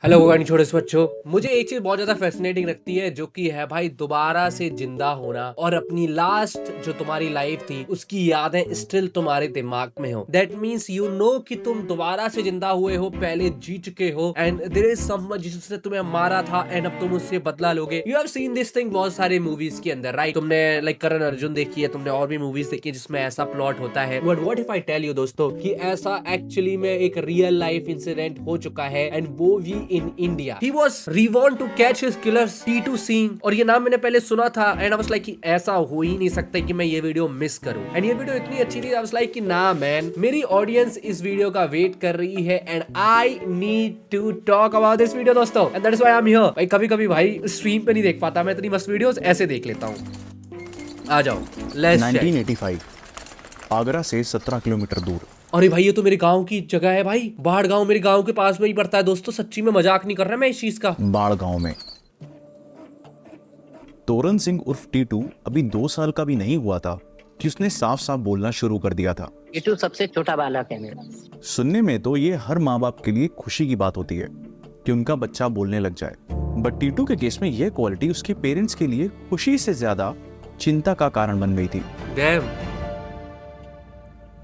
Hello guys, छोटे से बच्चों, मुझे एक चीज बहुत ज्यादा फैसिनेटिंग लगती है जो कि है भाई दोबारा से जिंदा होना और अपनी लास्ट जो तुम्हारी लाइफ थी उसकी यादें स्टिल तुम्हारे दिमाग में हो। दैट मीन्स यू नो कि तुम दोबारा से जिंदा हुए हो, पहले जी चुके हो एंड देयर इज समवन जिसने तुम्हें मारा था एंड अब तुम उससे बदला लोगे। You have seen this thing बहुत सारे मूवीज के अंदर, राइट? तुमने लाइक करण अर्जुन देखी है, तुमने और भी मूवीज देखी है जिसमें ऐसा प्लॉट होता है। But what if I tell you दोस्तों कि ऐसा एक्चुअली में एक रियल लाइफ इंसिडेंट हो चुका है एंड वो भी in India. He was reborn to catch his killers, T2 Singh। और ये नाम मैंने पहले सुना था एंड आई वाज लाइक कि ऐसा हो ही नहीं सकता कि मैं ये वीडियो मिस करूं। एंड ये वीडियो इतनी अच्छी थी, आई वाज लाइक कि ना मैन, मेरी ऑडियंस इस वीडियो का वेट कर रही है and I need to talk about this video दोस्तों, and that is why I am here. भाई कभी कभी भाई स्ट्रीम पे नहीं देख पाता मैं इतनी मस्त वीडियोस, ऐसे देख लेता हूँ। आ जाओ, लेट्स चेक। 1985 आगरा से 17 किलोमीटर दूर। अरे भाई ये तो मेरे गांव की जगह है भाई, बाढ़ गांव मेरे गांव के पास में ही पड़ता है दोस्तों। सच्ची में मजाक नहीं कर रहा मैं इस चीज का। बाढ़ गांव में तोरन सिंह उर्फ टीटू अभी 2 साल का भी नहीं हुआ था कि उसने साफ साफ बोलना शुरू कर दिया था। टीटू सबसे छोटा बालक है मेरा। सुनने में तो ये हर माँ बाप के लिए खुशी की बात होती है कि उनका बच्चा बोलने लग जाए, बट टीटू के केस में यह क्वालिटी उसके पेरेंट्स के लिए खुशी से ज्यादा चिंता का कारण बन गई थी। डैम।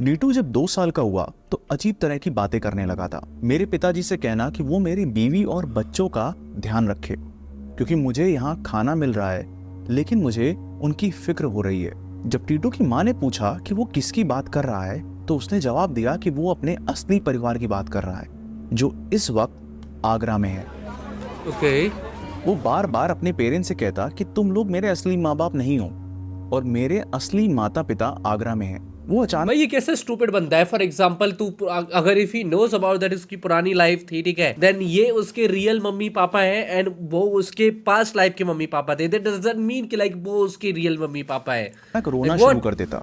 नीटू जब 2 साल का हुआ तो अजीब तरह की बातें करने लगा था। मेरे पिताजी से कहना कि वो मेरी बीवी और बच्चों का ध्यान रखे क्योंकि मुझे यहाँ खाना मिल रहा है लेकिन मुझे उनकी फिक्र हो रही है। जब टीटू की माँ ने पूछा कि वो किसकी बात कर रहा है तो उसने जवाब दिया कि वो अपने असली परिवार की बात कर रहा है जो इस वक्त आगरा में है। ओके। वो बार बार अपने पेरेंट्स से कहता कि तुम लोग मेरे असली माँ बाप नहीं हो और मेरे असली माता पिता आगरा में हैं। वो अचानक भाई ये कैसे स्टूपिड बनता है? फॉर एग्जांपल तू अगर if he knows about that उसकी पुरानी लाइफ थी, ठीक है, देन ये उसके रियल मम्मी पापा हैं एंड वो उसके पास्ट लाइफ के मम्मी पापा थे। दैट डजंट मीन कि लाइक वो उसके रियल मम्मी पापा है। रोना शुरू कर देता।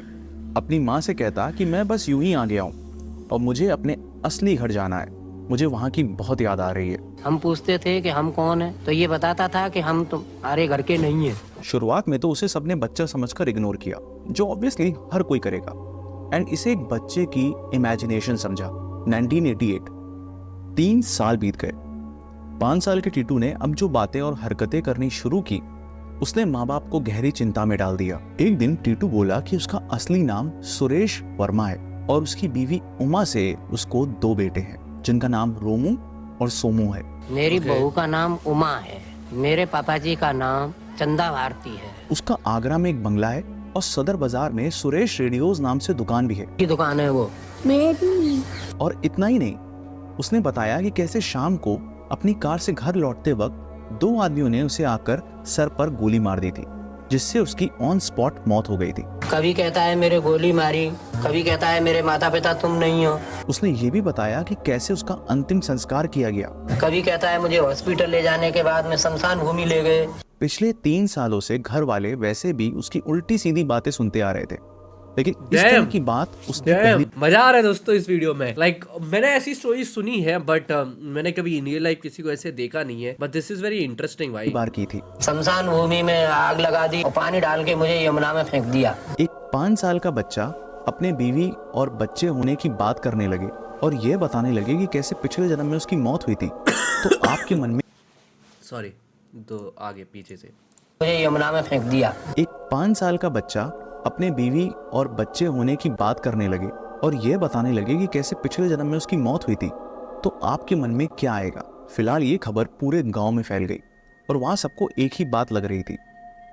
अपनी माँ से कहता कि मैं बस यूं ही आ गया हूँ और मुझे अपने असली घर जाना है, मुझे वहाँ की बहुत याद आ रही है। हम पूछते थे कि हम कौन है तो ये बताता था कि हम तुम्हारे घर के नहीं है। शुरुआत में तो उसे सबने बच्चा समझकर इग्नोर किया जो ऑब्वियसली हर कोई करेगा एंड इसे एक बच्चे की इमेजिनेशन समझा। 1988 3 साल बीत गए। 5 साल के टीटू ने अब जो बातें और हरकतें करनी शुरू की उसने माँ बाप को गहरी चिंता में डाल दिया। एक दिन टीटू बोला कि उसका असली नाम सुरेश वर्मा है और उसकी बीवी उमा से उसको 2 बेटे हैं जिनका नाम रोमू और सोमू है। मेरी बहू का नाम उमा है, मेरे पापा जी का नाम चंदा भारती है। उसका आगरा में एक बंगला है और सदर बाजार में सुरेश रेडियोज नाम से दुकान भी है। की दुकान है वो मेरी। और इतना ही नहीं, उसने बताया कि कैसे शाम को अपनी कार से घर लौटते वक्त 2 आदमियों ने उसे आकर सर पर गोली मार दी थी जिससे उसकी ऑन स्पॉट मौत हो गई थी। कभी कहता है मेरे गोली मारी, कभी कहता है मेरे माता पिता तुम नहीं हो। उसने ये भी बताया कि कैसे उसका अंतिम संस्कार किया गया। कभी कहता है मुझे हॉस्पिटल ले जाने के बाद में शमशान भूमि ले गए। पिछले 3 सालों से घर वाले वैसे भी उसकी उल्टी सीधी बातें सुनते आ रहे थे लेकिन इस तरह की बात उसने पहली मजा आ रहा है दोस्तों इस वीडियो में। लाइक मैंने ऐसी स्टोरी सुनी है बट मैंने कभी इन रियल लाइफ किसी को ऐसे देखा नहीं है, but this is very interesting भाई। बार की थी। शमशान भूमि में आग लगा दी और पानी डाल के मुझे यमुना में फेंक दिया। एक 5 साल का बच्चा अपने बीवी और बच्चे होने की बात करने लगे और ये बताने लगे कि कैसे पिछले जन्म में उसकी मौत हुई थी तो आपके मन में सॉरी तो आगे पीछे से मुझे यमुना में फेंक दिया। एक 5 साल का बच्चा अपने बीवी और बच्चे होने की बात करने लगे और ये बताने लगे कि कैसे पिछले जन्म में उसकी मौत हुई थी तो आपके मन में क्या आएगा? फिलहाल ये खबर पूरे गांव में फैल गई और वहां सबको एक ही बात लग रही थी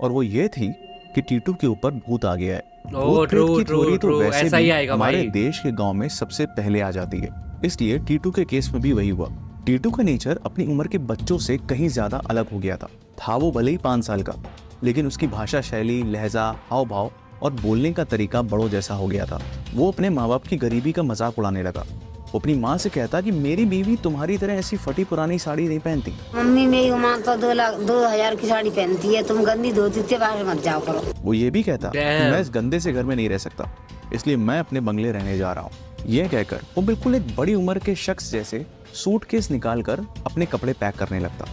और वो ये थी कि टीटू के ऊपर भूत आ गया है। भूत प्रेत की थ्योरी तो वैसे भी हमारे देश के गांव में सबसे पहले आ जाती है, इसलिए टीटू के केस में भी वही हुआ। टीटू का नेचर अपनी उम्र के बच्चों से कहीं ज्यादा अलग हो गया था वो भले ही 5 साल का लेकिन उसकी भाषा शैली, लहजा, हाव भाव और बोलने का तरीका बड़ों जैसा हो गया था। वो अपने माँ बाप की गरीबी का मजाक उड़ाने लगा। वो अपनी माँ से कहता कि मेरी बीवी तुम्हारी तरह ऐसी फटी पुरानी साड़ी नहीं पहनती। मम्मी मेरी माँ तो 2,000 की साड़ी पहनती है, तुम गंदी धोती से बाहर मत जाओ करो। वो ये भी कहता कि मैं इस गंदे से घर में नहीं रह सकता इसलिए मैं अपने बंगले रहने जा रहा हूँ। ये कहकर वो बिल्कुल एक बड़ी उम्र के शख्स जैसे सूटकेस निकाल कर अपने कपड़े पैक करने लगता।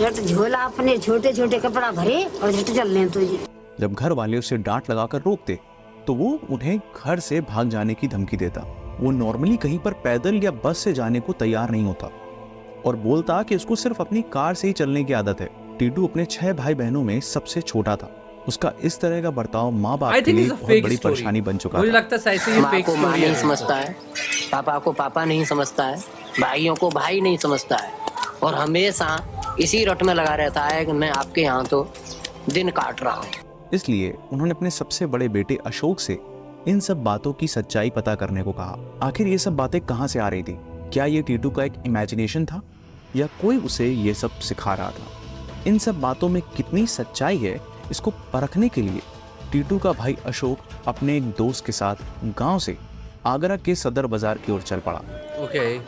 झट झोला अपने छोटे छोटे कपड़ा भरे और झट चल लें तुझे। जब घर वाले उसे डांट लगाकर रोकते तो वो उन्हें घर से भाग जाने की धमकी देता। वो नॉर्मली कहीं पर पैदल या बस से जाने को तैयार नहीं होता और बोलता कि उसको सिर्फ अपनी कार से ही चलने की आदत है। टीटू अपने 6 भाई बहनों में सबसे छोटा था। उसका इस तरह का बर्ताव माँ बाप I के think लिए it's a बहुत fake बड़ी story. परेशानी बन चुका मुझे था। लगता है शायद से ये माँ फेक को माँ स्टोरी नहीं है। समझता है, पापा को पापा नहीं समझता है, भाइयों को भाई नहीं समझता है, और हमेशा इसी रट में लगा रहता है कि मैं आपके यहाँ तो दिन काट रहा हूँ। इसलिए उन्होंने अपने सबसे बड़े बेटे अशोक से इन सब बातों की सच्चाई पता करने को कहा। आखिर ये सब बातें कहाँ से आ रही थी? क्या ये टीटू का एक इमेजिनेशन था या कोई उसे ये सब सिखा रहा था? इन सब बातों में कितनी सच्चाई है, इसको परखने के लिए टीटू का भाई अशोक अपने एक दोस्त के साथ गांव से आगरा के सदर बाजार की ओर चल पड़ा। ओके।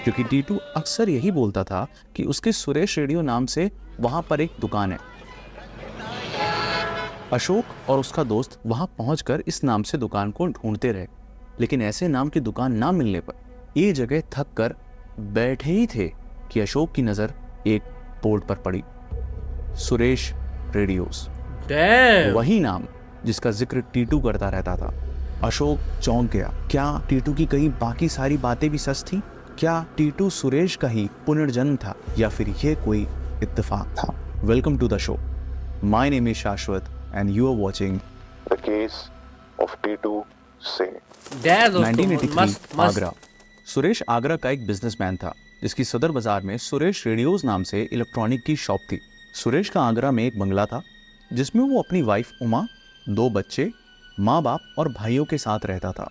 क्योंकि टीटू अक्सर यही बोलता था कि उसके सुरेश रेडियो नाम से वहां पर एक दुकान है। अशोक और उसका दोस्त वहां पहुंचकर इस नाम से दुकान को ढूंढते रहे, लेकिन ऐसे नाम की दुकान ना मिलने पर ये जगह थक कर बैठे ही थे कि अशोक की नजर एक बोर्ड पर पड़ी, सुरेश रेडियोस। डैम। वही नाम जिसका जिक्र टीटू करता रहता था। अशोक चौंक गया। क्या टीटू की कहीं बाकी सारी बातें भी सच थी? क्या टीटू सुरेश का ही पुनर्जन्म था या फिर यह कोई इत्तेफाक था? Welcome to the show. My name is Shashwat and you are watching the case of Titu Singh. Damn दोस्तों, 1983 मस्त आगरा। सुरेश आगरा का एक बिजनेसमैन था जिसकी सदर बाजार में सुरेश रेडियोज नाम से इलेक्ट्रॉनिक की शॉप थी। सुरेश का आगरा में एक बंगला था जिसमें वो अपनी वाइफ उमा, 2 बच्चे, माँ बाप और भाइयों के साथ रहता था।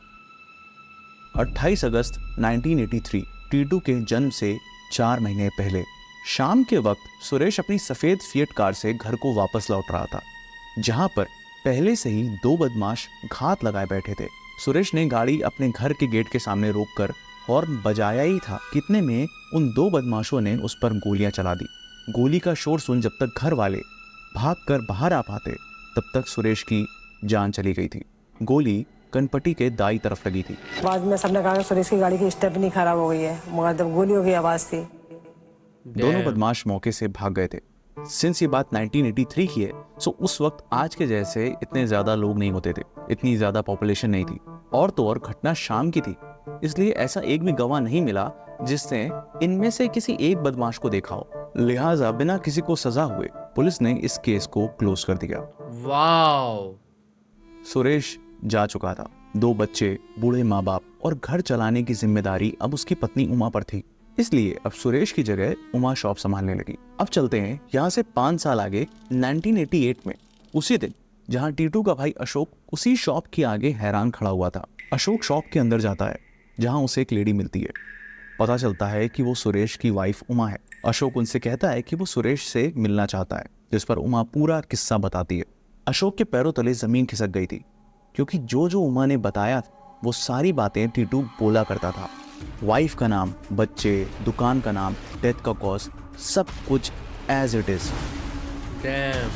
28 अगस्त 1983 टीटू के जन्म से 4 महीने पहले शाम के वक्त सुरेश अपनी सफेद फिएट कार से घर को वापस लौट रहा था, जहां पर पहले से ही 2 बदमाश घात लगाए बैठे थे। सुरेश ने गाड़ी अपने घर के गेट के सामने रोककर हॉर्न बजाया ही था, कितने में उन 2 बदमाशों ने उस पर गोलियां चला दी। गोली का शोर सुन जब तक घर वाले भागकर बाहर आ पाते तब तक सुरेश की जान चली गई थी। गोली कनपट्टी के दाई तरफ लगी थी। बाद में सबने कहा कि सुरेश की गाड़ी की स्टेपनी खराब हो गई है, मगर जब गोलियों की आवाज थी दोनों बदमाश मौके से भाग गए थे। सिंस ये बात 1983 की है, सो उस वक्त आज के जैसे इतने ज्यादा लोग नहीं होते थे, इतनी ज्यादा पॉपुलेशन नहीं थी, और तो और घटना शाम की थी, इसलिए ऐसा एक भी गवाह नहीं मिला जिसने इनमें से किसी एक बदमाश को देखा हो। लिहाजा बिना किसी को सजा हुए पुलिस ने इस केस को क्लोज कर दिया। वाओ। सुरेश जा चुका था। 2 बच्चे, बूढ़े माँ बाप और घर चलाने की जिम्मेदारी अब उसकी पत्नी उमा पर थी, इसलिए अब सुरेश की जगह उमा शॉप संभालने लगी। अब चलते हैं यहाँ से 5 साल आगे 1988 में, उसी दिन जहाँ टीटू का भाई अशोक उसी शॉप के आगे हैरान खड़ा हुआ था। अशोक शॉप के अंदर जाता है जहाँ उसे एक लेडी मिलती है। पता चलता है कि वो सुरेश की वाइफ उमा है। अशोक उनसे कहता है कि वो सुरेश से मिलना चाहता है, जिस पर उमा पूरा किस्सा बताती है। अशोक के पैरों तले जमीन खिसक गई थी, क्योंकि जो जो उमा ने बताया वो सारी बातें टीटू बोला करता था। वाइफ का नाम, बच्चे, दुकान का नाम, डेथ का कॉज, सब कुछ एज इट इज। डैम।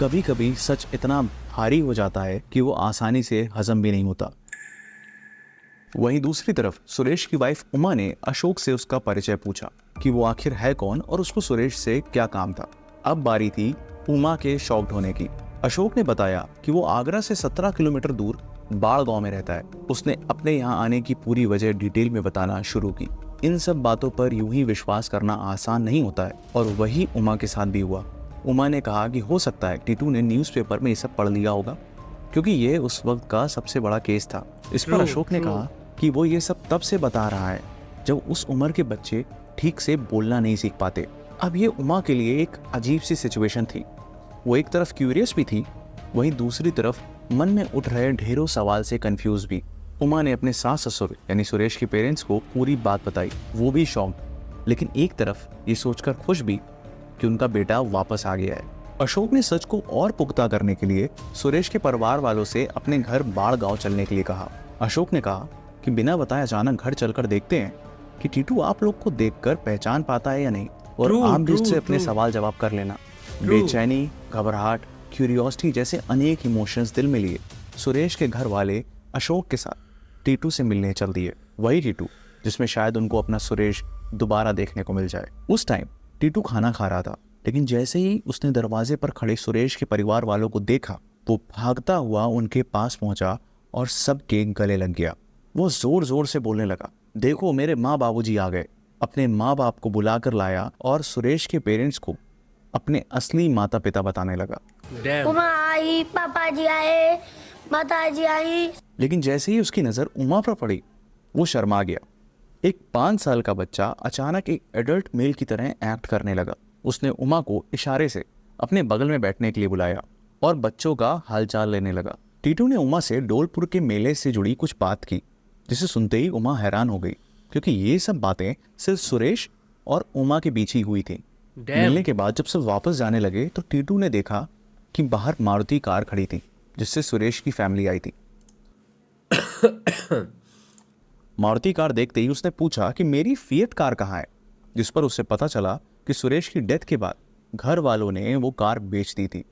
कभी कभी सच इतना भारी हो जाता है कि वो आसानी से हजम भी नहीं होता। वहीं दूसरी तरफ सुरेश की वाइफ उमा ने अशोक से उसका परिचय पूछा कि वो आखिर है कौन और उसको सुरेश से क्या काम था। अब बारी थी उमा के शॉक्ड होने की। अशोक ने बताया कि वो आगरा से 17 किलोमीटर दूर बाड़ गांव में रहता है। उसने अपने यहाँ आने की पूरी वजह डिटेल में बताना शुरू की। इन सब बातों पर यूं ही विश्वास करना आसान नहीं होता है, और वही उमा के साथ भी हुआ। उमा ने कहा कि हो सकता है टीटू ने न्यूज़पेपर में ये सब पढ़ लिया होगा, क्योंकि ये उस वक्त का सबसे बड़ा केस था। इस पर अशोक ने कहा कि वो ये सब तब से बता रहा है जब उस उम्र के बच्चे ठीक से बोलना नहीं सीख पाते। अब ये उमा के लिए एक अजीब सी सिचुएशन थी। वो एक तरफ क्यूरियस भी थी, वहीं दूसरी तरफ मन में उठ रहे ढेरों सवाल से कंफ्यूज भी। उमा ने अपने सास ससुर यानी सुरेश के पेरेंट्स को पूरी बात बताई। वो भी शॉक्ड, लेकिन एक तरफ ये सोचकर खुश भी कि उनका बेटा वापस आ गया है। अशोक ने सच को और पुख्ता करने के लिए सुरेश के परिवार वालों से अपने घर बाड़ गांव चलने के लिए कहा। अशोक ने कहा कि बिना बताए अचानक घर चलकर देखते हैं कि टीटू आप लोग को देखकर पहचान पाता है या नहीं, और आप भी उससे अपने सवाल जवाब कर लेना। बेचैनी, घबराहट, क्यूरियोसिटी जैसे अनेक इमोशंस दिल में लिए सुरेश के घर वाले अशोक के साथ टीटू से मिलने चल दिए। वही टीटू जिसमें शायद उनको अपना सुरेश दोबारा देखने को मिल जाए। उस टाइम टीटू खाना खा रहा था, लेकिन जैसे ही उसने दरवाजे पर खड़े सुरेश के परिवार वालों को देखा, वो भागता हुआ उनके पास पहुंचा और सबके गले लग गया। वो जोर जोर से बोलने लगा, देखो मेरे माँ बाबूजी आ गए। अपने माँ बाप को बुलाकर लाया और सुरेश के पेरेंट्स को अपने असली माता पिता बताने लगा। Damn. उमा आई, पापा जी आए, माता जी आई। लेकिन जैसे ही उसकी नज़र उमा पर पड़ी वो शर्मा गया। एक 5 साल का बच्चा अचानक एक एडल्ट मेल की तरह एक्ट करने लगा। उसने उमा को इशारे से अपने बगल में बैठने के लिए बुलाया और बच्चों का हालचाल लेने लगा। टीटू ने उमा से डोलपुर के मेले से जुड़ी कुछ बात की, जिसे सुनते ही उमा हैरान हो गई, क्योंकि ये सब बातें सिर्फ सुरेश और उमा के बीच ही हुई थी। मिलने के बाद जब सब वापस जाने लगे तो टीटू ने देखा कि बाहर मारुति कार खड़ी थी जिससे सुरेश की फैमिली आई थी। मारुति कार देखते ही उसने पूछा कि मेरी फिएट कार कहाँ है, जिस पर उसे पता चला कि सुरेश की डेथ के बाद घर वालों ने वो कार बेच दी थी।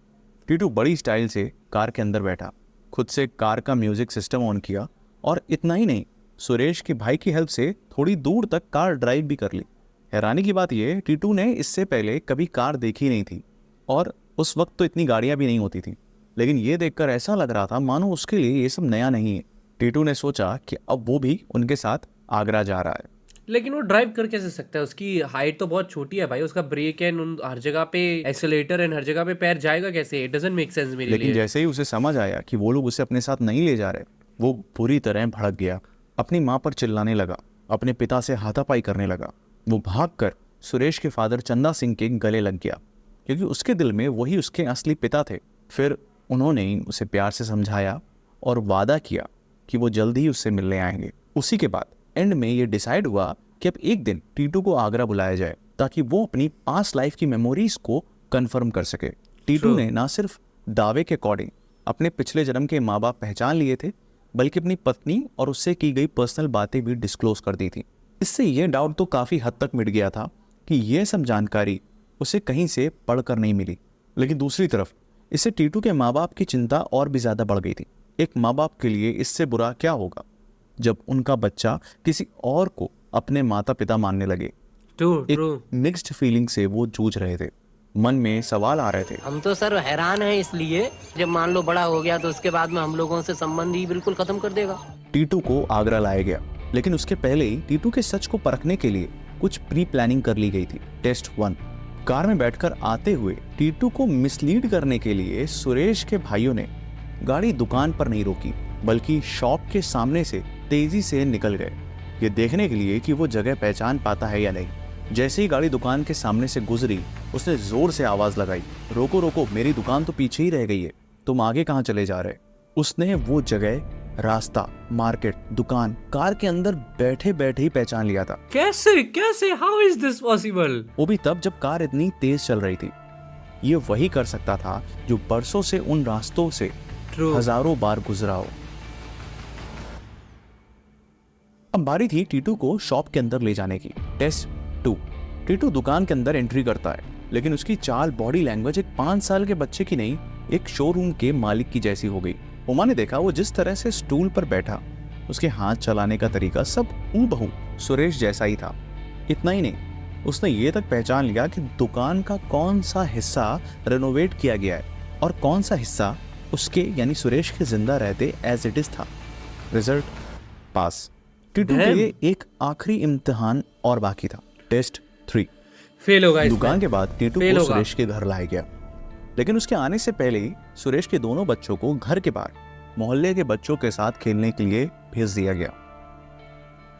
टीटू बड़ी स्टाइल से कार के अंदर बैठा, खुद से कार का म्यूजिक सिस्टम ऑन किया और इतना ही नहीं, सुरेश के भाई की हेल्प से थोड़ी दूर तक कार ड्राइव भी कर ली। हैरानी की बात यह, टीटू ने इससे पहले कभी कार देखी नहीं थी और उस वक्त तो इतनी गाड़ियां भी नहीं होती थी, लेकिन ये देखकर ऐसा लग रहा था मानो उसके लिए ये सब नया नहीं है। टीटू ने सोचा कि अब वो भी उनके साथ आगरा जा रहा है। लेकिन वो ड्राइव कर कैसे सकता है? उसकी हाइट तो बहुत छोटी है भाई, उसका ब्रेक एंड हर जगह पे एक्सीलरेटर एंड हर जगह पे पैर जाएगा कैसे? इट डजंट मेक सेंस मेरे लिए। लेकिन जैसे ही उसे समझ आया कि वो लोग उसे अपने साथ नहीं ले जा रहे, वो पूरी तरह भड़क गया। अपनी माँ पर चिल्लाने लगा, अपने पिता से हाथापाई करने लगा। वो भागकर सुरेश के फादर चंदा सिंह के गले लग गया, क्योंकि उसके दिल में वही उसके असली पिता थे। फिर उन्होंने उसे प्यार से समझाया और वादा किया कि वो जल्द ही उससे मिलने आएंगे। उसी के बाद एंड में ये डिसाइड हुआ कि अब एक दिन टीटू को आगरा बुलाया जाए ताकि वो अपनी पास्ट लाइफ की मेमोरीज को कंफर्म कर सके। टीटू ने ना सिर्फ दावे के अकॉर्डिंग अपने पिछले जन्म के माँ बाप पहचान लिए थे, बल्कि अपनी पत्नी और उससे की गई पर्सनल बातें भी डिस्क्लोज कर दी थी। इससे ये डाउट तो काफ़ी हद तक मिट गया था कि ये सब जानकारी उसे कहीं से पढ़कर नहीं मिली। लेकिन दूसरी तरफ इससे टीटू के माँ बाप की चिंता और भी ज़्यादा बढ़ गई थी। एक माँ बाप के लिए इससे बुरा क्या होगा जब उनका बच्चा किसी और को अपने माता पिता मानने लगे। एक मिक्स्ड फीलिंग से वो जूझ रहे थे, मन में सवाल आ रहे थे। हम तो सर हैरान हैं, इसलिए जब मान लो बड़ा हो गया तो उसके बाद में हम लोगों से संबंध ही बिल्कुल खत्म कर देगा। टीटू को आगरा लाया गया, लेकिन उसके पहले ही टीटू के सच को परखने के लिए कुछ प्री प्लानिंग कर ली गई थी। टेस्ट 1। कार में बैठकर आते हुए टीटू को मिसलीड करने के लिए सुरेश के भाइयों ने गाड़ी दुकान पर नहीं रोकी, बल्कि शॉप के सामने से तेजी से निकल गए, ये देखने के लिए कि वो जगह पहचान पाता है या नहीं। जैसे ही गाड़ी दुकान के सामने से गुजरी, उसने जोर से आवाज लगाई, रोको रोको, मेरी दुकान तो पीछे ही रह गई है, तुम आगे कहाँ चले जा रहे? उसने वो जगह, रास्ता, मार्केट, दुकान कार के अंदर बैठे बैठे ही पहचान लिया था। कैसे कैसे हाउ इज दिस पॉसिबल? वो भी तब जब कार इतनी तेज चल रही थी। ये वही कर सकता था जो बरसों से उन रास्तों से हजारों बार गुजरा हो। अब बारी थी टीटू को शॉप के अंदर ले जाने की। टेस्ट 2। टीटू दुकान के अंदर एंट्री करता है, लेकिन उसकी चाल, बॉडी लैंग्वेज एक 5 साल के बच्चे की नहीं, एक शोरूम के मालिक की जैसी हो गई। उमा ने देखा वो जिस तरह से स्टूल पर बैठा, उसके हाथ चलाने का तरीका सब हूबहू सुरेश जैसा ही था। इतना ही नहीं, उसने ये तक पहचान लिया कि दुकान का कौन सा हिस्सा रेनोवेट किया गया है और कौन सा हिस्सा उसके यानी सुरेश के जिंदा रहते एज इट इज था। रिजल्ट पास। टीटू के लिए एक आखिरी इम्तिहान और बाकी था। टेस्ट 3। फेल होगा। दुकान के बाद टीटू को सुरेश के घर लाया गया, लेकिन उसके आने से पहले ही सुरेश के दोनों बच्चों को घर के बाहर मोहल्ले के बच्चों के साथ खेलने के लिए भेज दिया गया।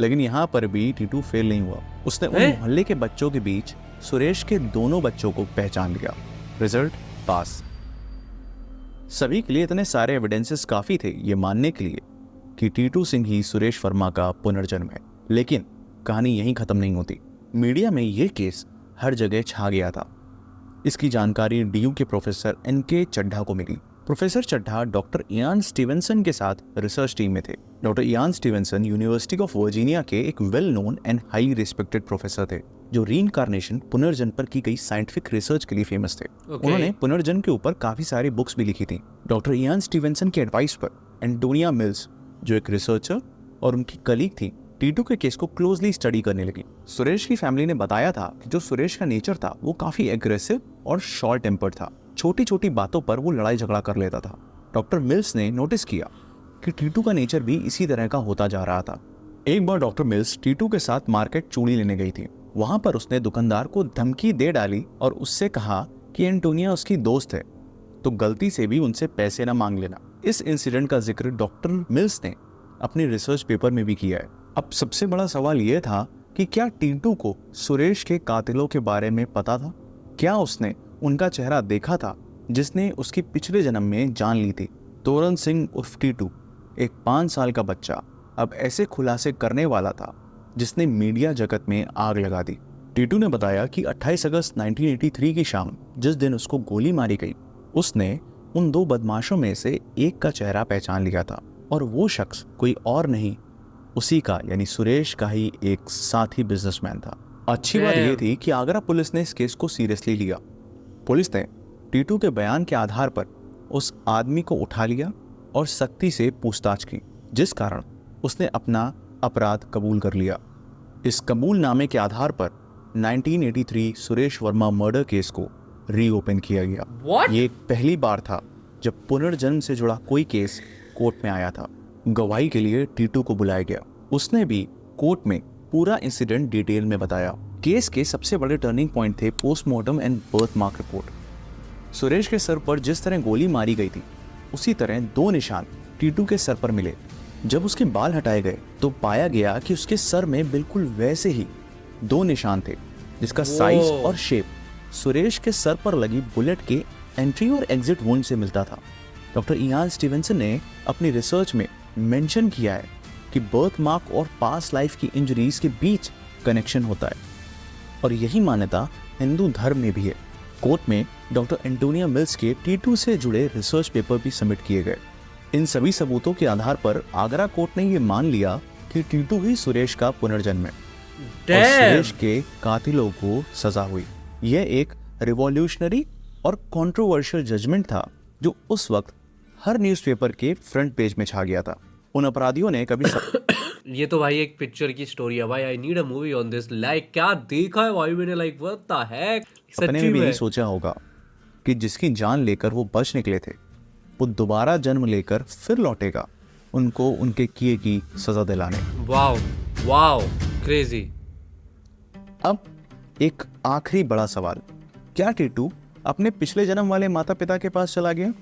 लेकिन यहाँ पर भी टीटू फेल नहीं हुआ। उसने उन मोहल्ले के बच्चों के बीच सुरेश के दोनों बच्चों को पहचान लिया। रिजल्ट पास। सभी के लिए इतने सारे एविडेंसेस काफी थे ये मानने के लिए कि टीटू सिंह ही सुरेश वर्मा का पुनर्जन्म है। लेकिन कहानी यहीं खत्म नहीं होती। मीडिया में यह केस हर जगह छा गया था। इसकी जानकारी डीयू के प्रोफेसर एनके चड्ढा को मिली। Professor Chadha doctor Ian Stevenson के साथ रिसर्च टीम में थे। Doctor Ian Stevenson university of Virginia के एक well known and high respected professor थे, जो रीइंकार्नेशन, पुनर्जन्म पर की गई साइंटिफिक रिसर्च के लिए फेमस थे। उन्होंने पुनर्जन्म के ऊपर काफी सारी बुक्स भी लिखी थी। डॉक्टर इयान स्टीवेंसन के एडवाइस पर एंटोनिया मिल्स, जो एक रिसर्चर और उनकी कलीग थी, टीटू के केस को क्लोजली स्टडी करने लगी। सुरेश की फैमिली ने बताया था कि जो सुरेश का नेचर था वो काफी एग्रेसिव और शॉर्ट टेम्पर्ड था। छोटी छोटी बातों पर वो लड़ाई झगड़ा कर लेता था। डॉक्टर मिल्स ने नोटिस किया कि टीटू का नेचर भी इसी तरह का होता जा रहा था। एक बार डॉक्टर मिल्स टीटू के साथ मार्केट चूड़ी लेने गई थी। वहां पर उसने दुकानदार को धमकी दे डाली और उससे कहा कि एंटोनिया उसकी दोस्त है, तो गलती से भी उनसे पैसे ना मांग लेना। इस इंसिडेंट का जिक्र डॉक्टर मिल्स ने अपने रिसर्च पेपर में भी किया है। अब सबसे बड़ा सवाल यह था कि क्या टीटू को सुरेश के कातिलों के बारे में पता था? क्या उसने उनका चेहरा देखा था जिसने उसकी पिछले जन्म में जान ली थी? तोरण सिंह उर्फ टीटू, एक 5 साल का बच्चा, अब ऐसे खुलासे करने वाला था जिसने मीडिया जगत में आग लगा दी। टीटू ने बताया कि 28 अगस्त 1983 की शाम, जिस दिन उसको गोली मारी गई, उसने उन 2 बदमाशों में से एक का चेहरा पहचान लिया था और वो शख्स कोई और नहीं, उसी का यानी सुरेश का ही एक साथी बिजनेसमैन था। अच्छी बात यह थी कि आगरा पुलिस ने इस केस को सीरियसली लिया। पुलिस ने टीटू के बयान के आधार पर उस आदमी को उठा लिया और सख्ती से पूछताछ की, जिस कारण उसने अपना अपराध कबूल कर लिया। इस कबूलनामे के आधार पर 1983 सुरेश वर्मा मर्डर केस को रीओपन किया गया। ये पहली बार था जब पुनर्जन्म से जुड़ा कोई केस कोर्ट में आया था। गवाही के लिए टीटू को बुलाया गया। उसने भी कोर्ट में पूरा इंसिडेंट डिटेल में बताया। केस के सबसे बड़े टर्निंग पॉइंट थे postmortem and birth mark report. Suresh के सर पर जिस तरह गोली मारी गई थी, उसी तरह 2 निशान टीटू के सर पर मिले। जब उसके बाल हटाए गए तो पाया गया कि उसके सर में बिल्कुल वैसे ही 2 निशान थे, जिसका साइज और शेप सुरेश के सर पर लगी बुलेट के एंट्री और एग्जिट वुंड से मिलता था। डॉक्टर इयान स्टीवेंसन ने अपनी रिसर्च में मेंशन किया है कि बर्थ मार्क और पास्ट लाइफ की इंजरीज के बीच कनेक्शन होता है, और यही मान्यता हिंदू धर्म में भी है। कोर्ट में डॉक्टर एंटोनिया मिल्स के टीटू से जुड़े रिसर्च पेपर भी सबमिट किए गए। इन सभी सबूतों के आधार पर आगरा कोर्ट ने यह मान लिया कि टीटू ही सुरेश का पुनर्जन्म है और सुरेश के कातिलों को सजा हुई। यह एक रिवॉल्यूशनरी और कंट्रोवर्शियल जजमेंट था जो उस वक्त हर न्यूज़पेपर के फ्रंट पेज में छा गया था। उन अपराधियों ने कभी ये तो भाई एक पिक्चर की स्टोरी है भाई। I need a movie on this. Like क्या देखा है भाई मैंने, लाइक व्हाट द हेक। सपने में भी नहीं सोचा होगा कि जिसकी जान लेकर वो बच निकले थे, वो दोबारा जन्म लेकर फिर लौटेगा उनको उनके किए की सजा दिलाने। Wow wow crazy. अब एक आखिरी बड़ा सवाल, क्या टीटू अपने पिछले जन्म वाले माता पिता के पास चला गया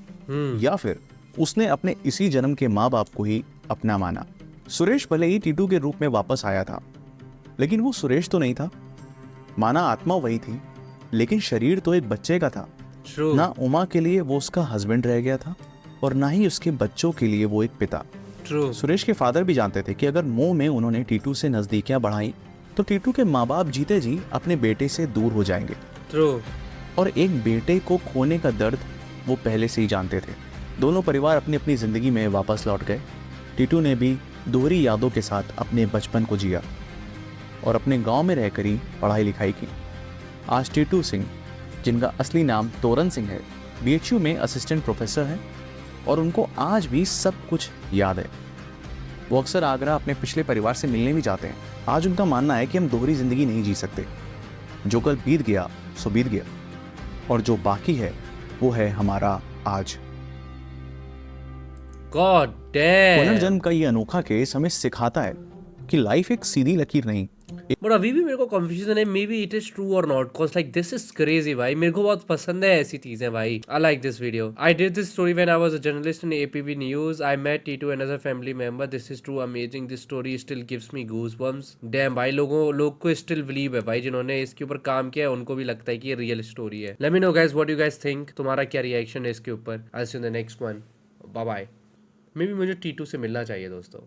या फिर उसने अपने इसी जन्म के माँ बाप को ही अपना माना? सुरेश भले ही टीटू के रूप में वापस आया था, लेकिन वो सुरेश तो नहीं था। माना आत्मा वही थी, लेकिन शरीर तो एक बच्चे का था। True. ना उमा के लिए वो उसका हस्बैंड रह गया था और ना ही उसके बच्चों के लिए वो एक पिता। True. सुरेश के फादर भी जानते थे कि अगर मोह में उन्होंने टीटू से नजदीकियां बढ़ाई तो टीटू के माँ बाप जीते जी अपने बेटे से दूर हो जाएंगे। True. और एक बेटे को खोने का दर्द वो पहले से ही जानते थे। दोनों परिवार अपनी अपनी जिंदगी में वापस लौट गए। टीटू ने भी दोहरी यादों के साथ अपने बचपन को जिया और अपने गांव में रहकर ही पढ़ाई लिखाई की। आज टीटू सिंह, जिनका असली नाम तोरण सिंह है, BHU में असिस्टेंट प्रोफेसर हैं और उनको आज भी सब कुछ याद है। वो अक्सर आगरा अपने पिछले परिवार से मिलने भी जाते हैं। आज उनका मानना है कि हम दोहरी जिंदगी नहीं जी सकते। जो कल बीत गया सो बीत गया, और जो बाकी है वो है हमारा आज। God damn. पुनर्जन्म का ये अनोखा केस हमें सिखाता है कि लाइफ एक सीधी लकीर नहीं। बट अभी भी मेरे को कंफ्यूजन है, maybe it is true और not, cause like this is crazy भाई। मेरे को बहुत पसंद है ऐसी चीजें भाई। I like this video. I did this story when I was a journalist in APB news. I met Titu and other family member. This is true, amazing. This story still gives me goosebumps. Damn भाई, लोग को still believe है भाई, जिन्होंने इसके ऊपर काम किया है उनको भी लगता है कि ये रियल स्टोरी है। Let me know guys what you guys think. तुम्हारा क्या रिएक्शन है इसके ऊपर? I see you in the next one. Bye bye. Maybe मुझे टीटू से मिलना चाहिए दोस्तों।